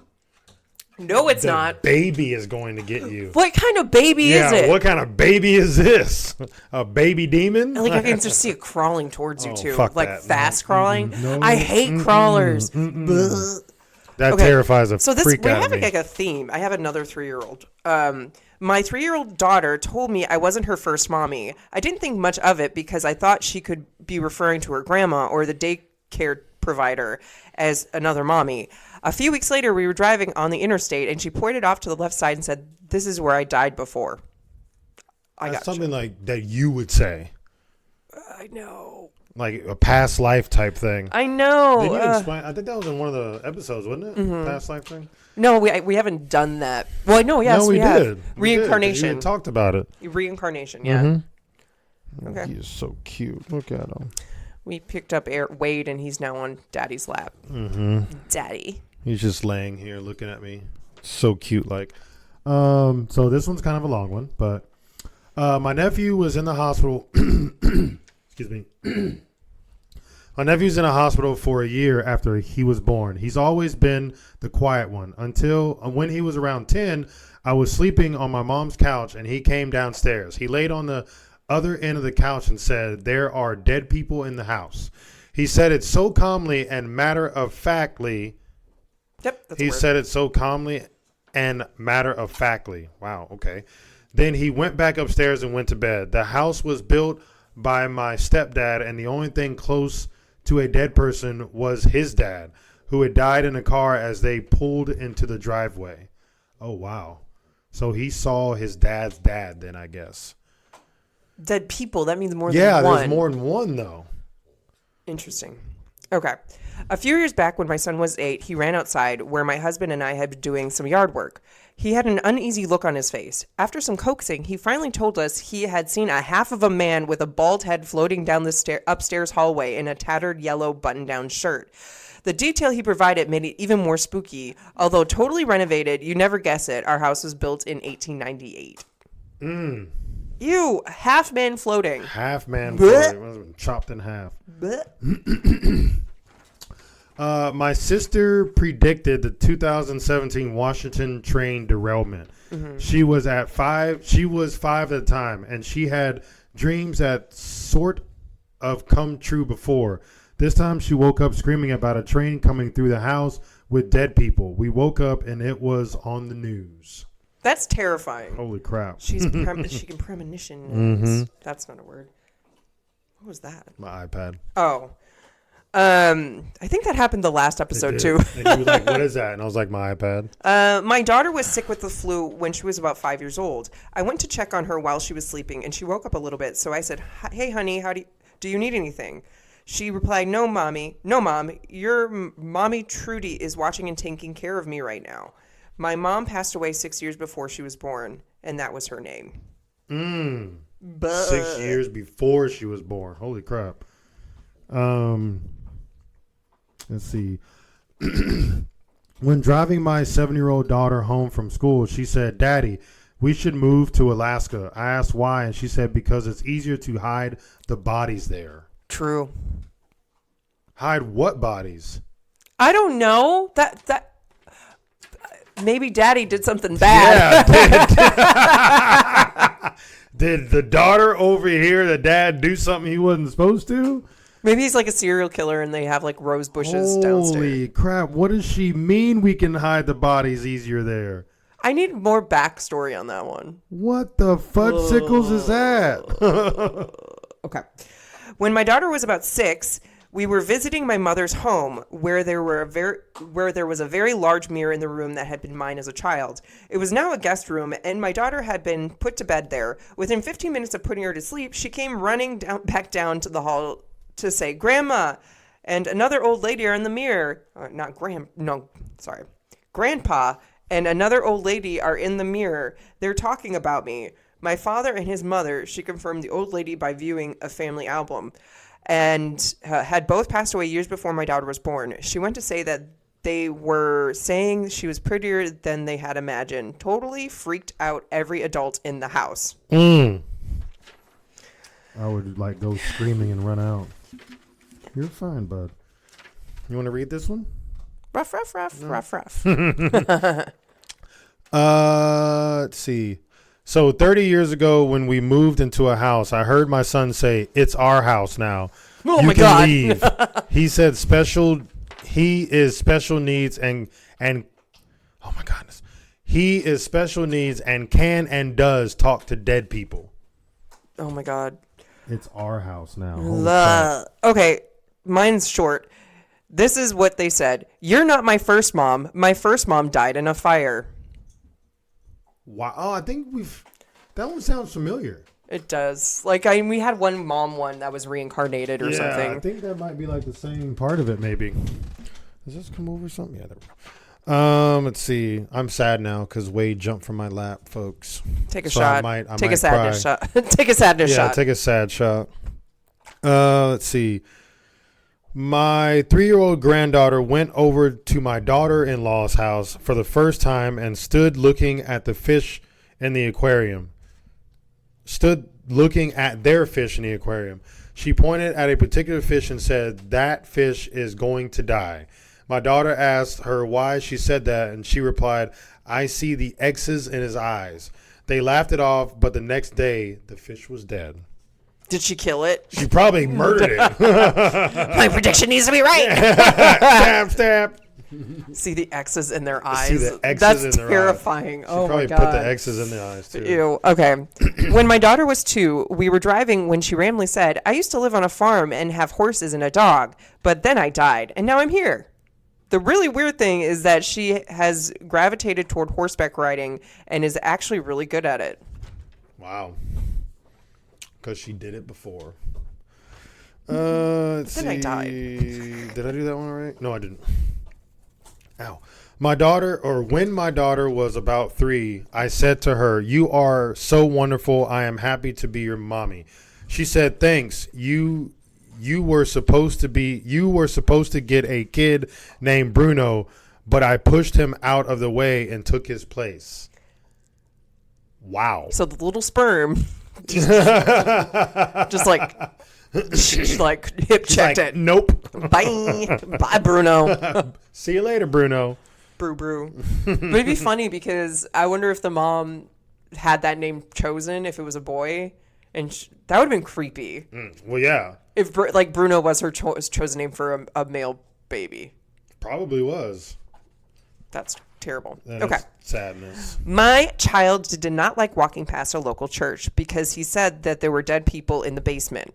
No, it's not. Baby is going to get you. What kind of baby is it? What kind of baby is this? A baby demon? Like I can just see it crawling towards you too, fuck like that. fast crawling. No. I hate crawlers. That Okay, terrifies a So freak we're out of having me. like a theme. I have another 3-year-old. My 3-year-old daughter told me I wasn't her first mommy. I didn't think much of it because I thought she could be referring to her grandma or the daycare provider as another mommy. A few weeks later, we were driving on the interstate, and she pointed off to the left side and said, "This is where I died before." That's something like that you would say. I know. like a past life type thing. I know. Did you explain? I think that was in one of the episodes, wasn't it? Past life thing. No, we haven't done that. Well, no, yes, No, we have. did. Reincarnation. We talked about it. Reincarnation, yeah. Mm-hmm. Okay. He is so cute. Look at him. We picked up Wade, and he's now on Daddy's lap. Mm-hmm. Daddy. He's just laying here looking at me. So cute, like. So this one's kind of a long one, but my nephew was in the hospital. Excuse me. My nephew's in a hospital for a year after he was born. He's always been the quiet one. Until when he was around 10, I was sleeping on my mom's couch and he came downstairs. He laid on the other end of the couch and said, "There are dead people in the house." He said it so calmly and matter-of-factly. Yep, that's He weird. said it so calmly and matter-of-factly. Wow, okay. Then he went back upstairs and went to bed. The house was built by my stepdad, and the only thing close to a dead person was his dad, who had died in a car as they pulled into the driveway. Oh, wow. So he saw his dad's dad then, I guess. Dead people, that means more Yeah, than one. there's more than one, though. Interesting. Okay. A few years back when my son was 8, he ran outside where my husband and I had been doing some yard work. He had an uneasy look on his face. After some coaxing, he finally told us he had seen a half of a man with a bald head floating down the upstairs hallway in a tattered yellow button-down shirt. The detail he provided made it even more spooky. Although totally renovated, you never guess it, our house was built in 1898. Ew, half man floating. Half man Blech. floating, chopped in half. Blech. My sister predicted the 2017 Washington train derailment. She was 5 at the time, and she had dreams that sort of come true before. This time she woke up screaming about a train coming through the house with dead people. We woke up and it was on the news. That's terrifying. Holy crap. She can premonition. That's not a word. What was that? My iPad. Oh. I think that happened the last episode too. And you were like, what is that? And I was like, my iPad. My daughter was sick with the flu when she was about 5 years old. I went to check on her while she was sleeping and she woke up a little bit. So I said, "Hey honey, do you need anything?" She replied, "No, mommy. No, mom. Your mommy Trudy is watching and taking care of me right now. My mom passed away 6 years before she was born, and that was her name." 6 years before she was born. Holy crap. Let's see. When driving my 7-year-old daughter home from school, she said, "Daddy, we should move to Alaska." I asked why, and she said because it's easier to hide the bodies there. True. Hide what bodies? I don't know. That maybe Daddy did something bad. Yeah. Did the daughter overhear the dad do something he wasn't supposed to? Maybe he's like a serial killer and they have like rose bushes downstairs. Holy crap. What does she mean we can hide the bodies easier there? I need more backstory on that one. What the fudgesicles is that? Okay. When my daughter was about 6, we were visiting my mother's home where there was a very large mirror in the room that had been mine as a child. It was now a guest room, and my daughter had been put to bed there. Within 15 minutes of putting her to sleep, she came running back down to the hall to say, "Grandma," and another old lady are in the mirror. Grandpa and another old lady are in the mirror. They're talking about me. My father and his mother, she confirmed the old lady by viewing a family album, and had both passed away years before my daughter was born. She went to say that they were saying she was prettier than they had imagined. Totally freaked out every adult in the house. I would like go screaming and run out. You're fine, bud. You want to read this one? Rough, rough, rough, rough, rough. Let's see. So 30 years ago when we moved into a house, I heard my son say, "It's our house now. Oh you my can God." leave." He said he is special needs and oh my goodness. He is special needs and can and does talk to dead people. Oh my God. It's our house now. Holy crap. Okay, mine's short. This is what they said. "You're not my first mom. My first mom died in a fire." Wow. Oh, I think that one sounds familiar. It does. Like, we had one mom one that was reincarnated or I something. think that might be like the same part of it, maybe. Does this come over something? Yeah, there we go. Let's see. I'm sad now because Wade jumped from my lap, folks. Take a So shot. I Take a might sadness cry. shot. Take a sadness Yeah, shot. take a sad shot. Let's see. My 3-year-old granddaughter went over to my daughter-in-law's house for the first time and stood looking at the fish in the aquarium. Stood looking at their fish in the aquarium. She pointed at a particular fish and said, "That fish is going to die." My daughter asked her why she said that, and she replied, "I see the X's in his eyes." They laughed it off, but the next day, the fish was dead. Did she kill it? She probably murdered it. My prediction needs to be right. Stab, stab. See the X's in their eyes. See the X's That's in their eyes. terrifying. She Oh probably my god. put the X's in the eyes, too. Ew. Okay. When my daughter was 2, we were driving when she randomly said, "I used to live on a farm and have horses and a dog, but then I died, and now I'm here." The really weird thing is that she has gravitated toward horseback riding and is actually really good at it. Wow. Because she did it before. Let's Then I see. died. Did I do that one right? No, I didn't. Ow. When my daughter was about 3, I said to her, "You are so wonderful. I am happy to be your mommy." She said, "Thanks. You were supposed to get a kid named Bruno, but I pushed him out of the way and took his place." Wow. So the little sperm just like hip checked Like, it. nope. Bye. Bye, Bruno. See you later, Bruno. Brew. But it'd be funny because I wonder if the mom had that name chosen if it was a boy, and that would have been creepy. Well, yeah, If like Bruno was her chosen name for a male baby. probably was. That's terrible. That Okay. is sadness. My child did not like walking past a local church because he said that there were dead people in the basement.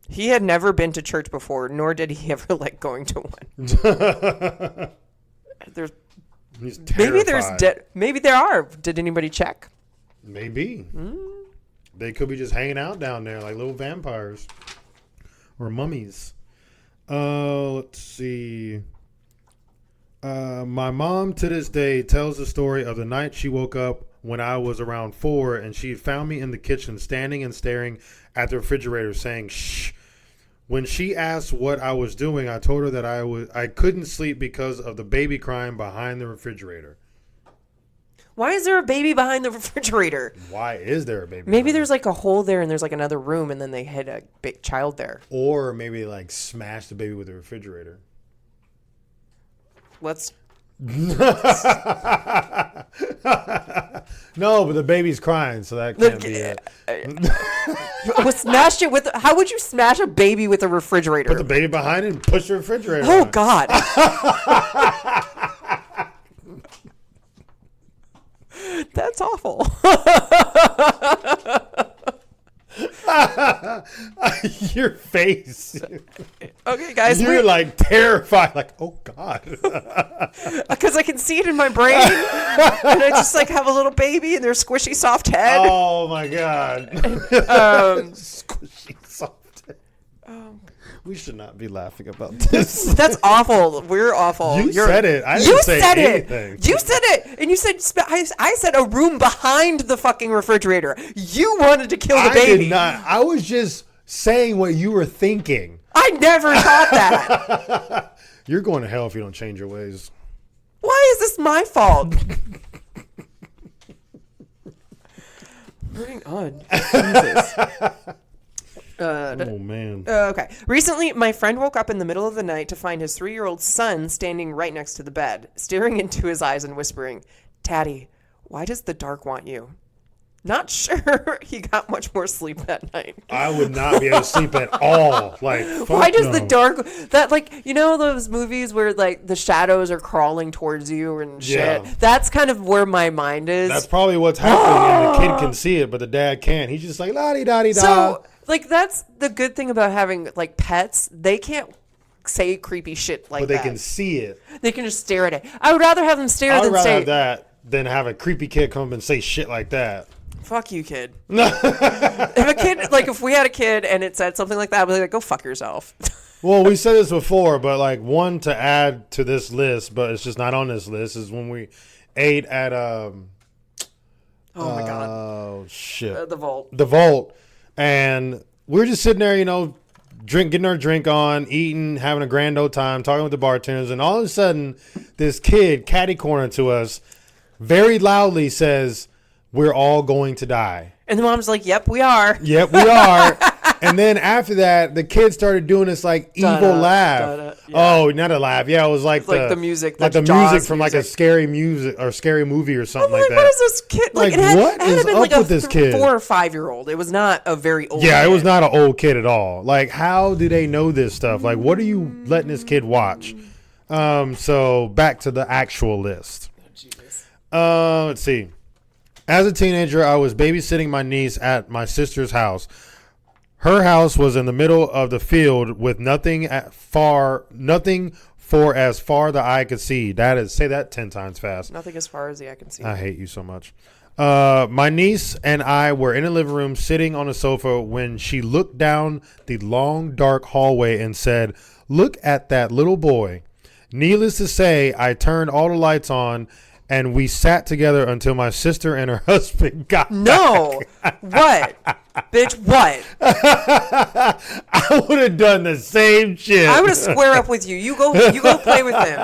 He had never been to church before, nor did he ever like going to one. There's He's maybe there's terrified. maybe there are. Did anybody check? Maybe. They could be just hanging out down there like little vampires or mummies. Let's see. My mom to this day tells the story of the night she woke up when I was around 4 and she found me in the kitchen standing and staring at the refrigerator saying shh. When she asked what I was doing, I told her that I couldn't sleep because of the baby crying behind the refrigerator. Why is there a baby behind the refrigerator? Why is there a baby? Maybe behind there's like a hole there and there's like another room and then they hid a big child there. Or maybe like smash the baby with the refrigerator. Let's No, but the baby's crying, so that can't be it. smash it with. How would you smash a baby with a refrigerator? Put the baby behind it and push the refrigerator. Oh on. God. That's awful. Your face. Okay, guys. You're like terrified. Like, oh God. Because I can see it in my brain, and I just like have a little baby and their squishy soft head. Oh my God. Squishy soft. We should not be laughing about this. That's awful. We're awful. You said it. I didn't You say said anything. it. You said it, and you said I said a room behind the fucking refrigerator. You wanted to kill the I baby. did not. I was just saying what you were thinking. I never thought that. You're going to hell if you don't change your ways. Why is this my fault? Moving on. Jesus. Oh man. Okay. Recently, my friend woke up in the middle of the night to find his 3-year-old son standing right next to the bed, staring into his eyes and whispering, "Daddy, why does the dark want you?" Not sure he got much more sleep that night. I would not be able to sleep at all. Like, Why fuck does the no. dark that like you know those movies where like the shadows are crawling towards you and shit? Yeah. That's kind of where my mind is. That's probably what's happening, and the kid can see it, but the dad can't. He's just like la di da di da. So like that's the good thing about having like pets. They can't say creepy shit like But they that. can see it. They can just stare at it. I would rather have them stare I'd than rather say. have that than have a creepy kid come up and say shit like that. Fuck you, kid. If we had a kid and it said something like that, I'd be like, go fuck yourself. Well, we said this before, but like one to add to this list, but it's just not on this list, is when we ate at Oh my god. oh shit. The vault. The Vault, and we were just sitting there, getting our drink on, eating, having a grand old time, talking with the bartenders, and all of a sudden, this kid catty corner to us, very loudly says, "We're all going to die." And the mom's like, yep, we are. Yep, we are. And then after that, the kid started doing this like evil Da-da, laugh. da-da, yeah. Oh, not a laugh. Yeah, it was like the music, like the the Jaws music from like a music. scary music or scary movie or something I'm like like, that. what is this kid? Like, it had, what it had is been up like a with this kid? 4 or 5-year-old. It was not a very old Yeah, it was kid. not an old kid at all. Like, how do they know this stuff? Like, what are you letting this kid watch? So back to the actual list. Let's see. As a teenager, I was babysitting my niece at my sister's house. Her house was in the middle of the field with nothing for as far the eye could see. Say that 10 times fast. Nothing as far as the eye can see. I hate you so much. My niece and I were in the living room sitting on a sofa when she looked down the long, dark hallway and said, "Look at that little boy." Needless to say, I turned all the lights on and we sat together until my sister and her husband got No. What? Bitch, what? I would have done the same shit. I would have square up with you. You go play with him.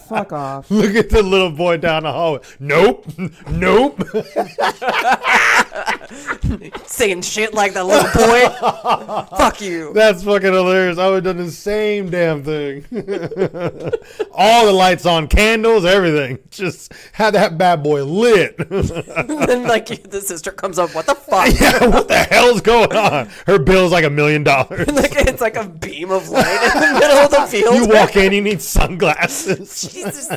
Fuck off. Look at the little boy down the hallway. Nope. Nope. Saying shit like that little boy. Fuck you. That's fucking hilarious. I would have done the same damn thing. All the lights on, candles, everything. Just have that bad boy lit. Then the sister comes up. What the fuck? Yeah, what the hell's going on? Her bill's like $1 million. It's like a beam of light in the middle of the field. You walk in, you need sunglasses. Jesus.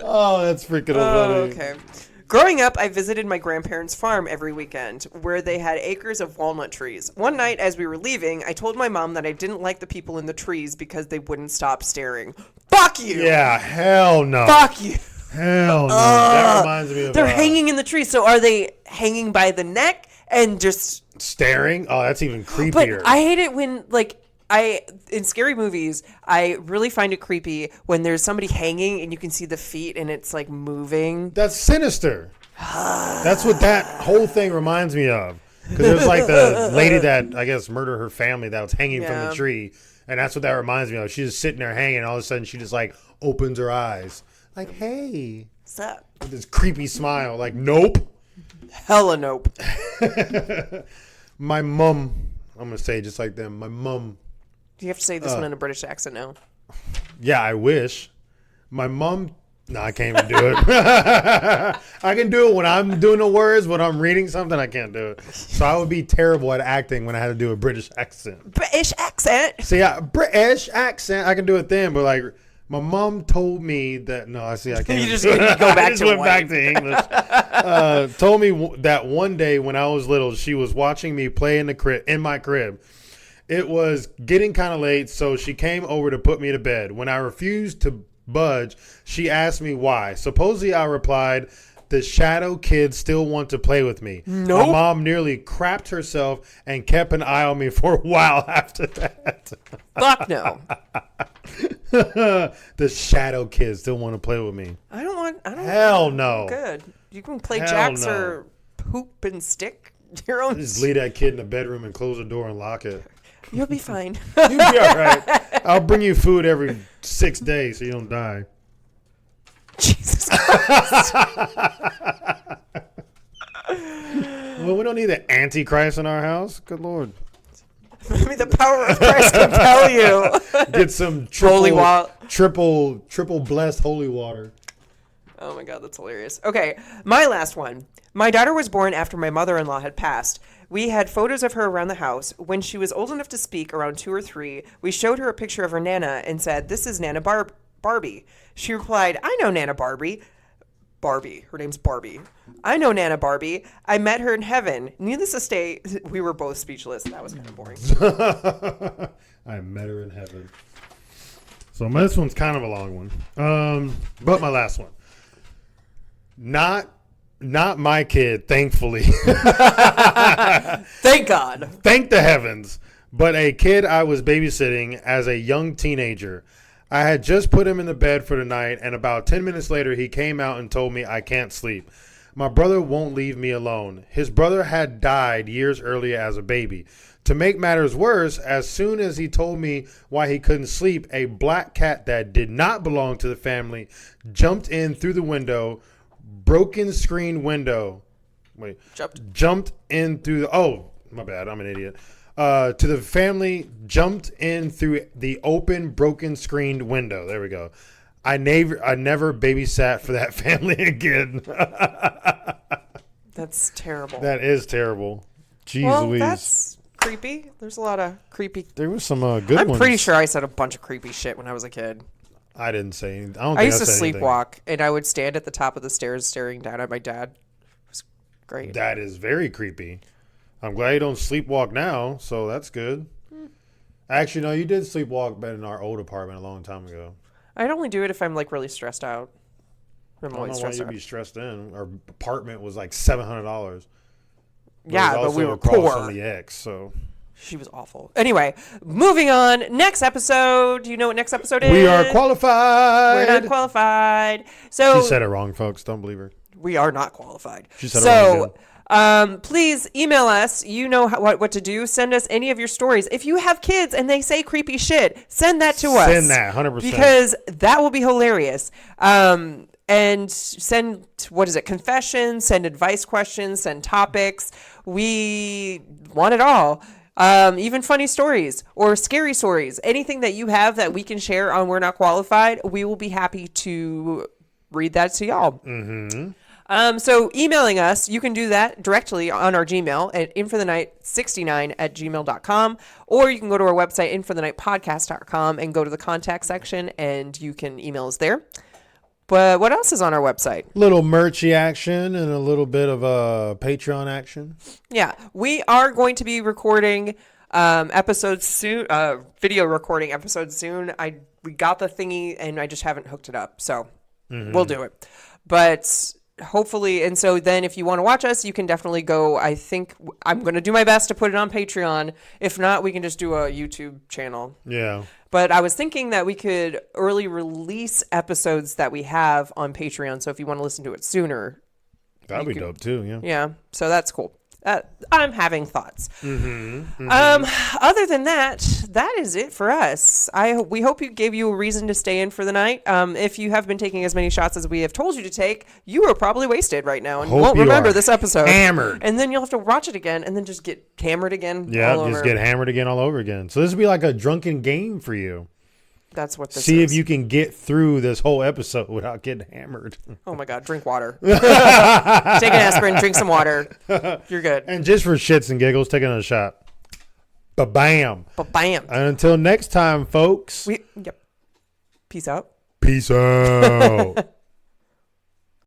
Oh, that's freaking funny. Okay. Growing up, I visited my grandparents' farm every weekend, where they had acres of walnut trees. One night, as we were leaving, I told my mom that I didn't like the people in the trees because they wouldn't stop staring. Fuck you! Yeah, hell no. Fuck you! Hell no. That reminds me of They're hanging in the trees, so are they hanging by the neck and just... staring? Oh, that's even But creepier. I hate it when, in scary movies, I really find it creepy when there's somebody hanging and you can see the feet and it's like moving. That's sinister. That's what that whole thing reminds me of. Because there's like the lady that, I guess, murdered her family that was hanging from Yeah. the tree. And that's what that reminds me of. She's just sitting there hanging, and all of a sudden she just like opens her eyes. Like, hey. What's up? With this creepy smile. Like, nope. Hella nope. My mom, I'm going to say it just like them. My mom. You have to say this one in a British accent now. Yeah, I wish. My mom. No, I can't even do it. I can do it when I'm doing the words. When I'm reading something, I can't do it. So I would be terrible at acting when I had to do a British accent. British accent? See, British accent, I can do it then. But like, my mom told me that. No, I see. I can't. You just go back I just to went white. back to English. Told me that one day when I was little, she was watching me play in my crib. It was getting kind of late, so she came over to put me to bed. When I refused to budge, she asked me why. Supposedly, I replied, "The shadow kids still want to play with me." Nope. My mom nearly crapped herself and kept an eye on me for a while after that. Fuck no. The shadow kids still want to play with me. I don't. Hell no. Good. You can play Hell jacks no. or hoop and stick. Your own. Just leave that kid in the bedroom and close the door and lock it. You'll be fine. You'll be all right. I'll bring you food every 6 days so you don't die. Jesus Christ. Well, we don't need an antichrist in our house. Good Lord. I mean, the power of Christ compel you. Get some Holy triple blessed holy water. Oh my God, that's hilarious. Okay, my last one. My daughter was born after my mother-in-law had passed. We had photos of her around the house. When she was old enough to speak, around 2 or 3, we showed her a picture of her Nana and said, "This is Nana Barbie." She replied, "I know Nana Barbie." Barbie. Her name's Barbie. "I know Nana Barbie. I met her in heaven." Needless to say, we were both speechless. That was kind of boring. I met her in heaven. So this one's kind of a long one. But my last one. Not Not my kid, thankfully. Thank God. Thank the heavens. But a kid I was babysitting as a young teenager. I had just put him in the bed for the night, and about 10 minutes later, he came out and told me I can't sleep. My brother won't leave me alone. His brother had died years earlier as a baby. To make matters worse, as soon as he told me why he couldn't sleep, a black cat that did not belong to the family jumped in through the window, broken screen window. Wait. Jumped in through the... Oh, my bad. I'm an idiot. To the family, jumped in through the open, broken screened window. There we go. I never babysat for that family again. That's terrible. That is terrible. Jeez well, Louise. that's creepy. There's a lot of creepy. There was some good I'm ones. pretty sure I said a bunch of creepy shit when I was a kid. I didn't say anything. I don't I think used to said anything. sleepwalk, and I would stand at the top of the stairs staring down at my dad. It was great. That is very creepy. I'm glad you don't sleepwalk now, so that's good. Actually, no, you did sleepwalk in our old apartment a long time ago. I'd only do it if I'm like really stressed out. I'm I don't always know why stressed you'd out. be stressed in. Our apartment was like $700. Yeah, it was but we also were across poor. from the X, so She was awful. Anyway, moving on. Next episode. Do you know what next episode is? we are qualified. We're not qualified. So She said it wrong, folks. Don't believe her. we are not qualified. She said it wrong again. Please email us. You know what to do. Send us any of your stories. If you have kids and they say creepy shit, send that to us. Send that, 100%. Because that will be hilarious. And send, what is it, confessions, send advice questions, send topics. We want it all. Even funny stories or scary stories. Anything that you have that we can share on We're Not Qualified, we will be happy to read that to y'all. Mm-hmm. So emailing us, you can do that directly on our Gmail at inforthenight69@gmail.com, or you can go to our website, inforthenightpodcast.com, and go to the contact section, and you can email us there. But what else is on our website? Little merchy action and a little bit of Patreon action. Yeah, we are going to be recording episodes soon, video recording episodes soon. We got the thingy and I just haven't hooked it up, so we'll do it. But hopefully, and so then if you want to watch us, you can definitely go. I think I'm going to do my best to put it on Patreon. If not, we can just do a YouTube channel. Yeah. But I was thinking that we could early release episodes that we have on Patreon. So if you want to listen to it sooner, That'd be dope too, yeah. yeah. So that's cool. I'm having thoughts. Mm-hmm. Other than that, that is it for us. We hope you gave you a reason to stay in for the night. If you have been taking as many shots as we have told you to take, you are probably wasted right now and Hope won't you remember are this episode. hammered. And then you'll have to watch it again and then just get hammered again. Yeah, all just over. get hammered again all over again. So this would be like a drunken game for you. That's what this See is. if you can get through this whole episode without getting hammered. Oh my God, drink water. Take an aspirin, drink some water. You're good. And just for shits and giggles, taking a shot. Ba-bam. But bam. And until next time, folks. Yep. Peace out. Peace out.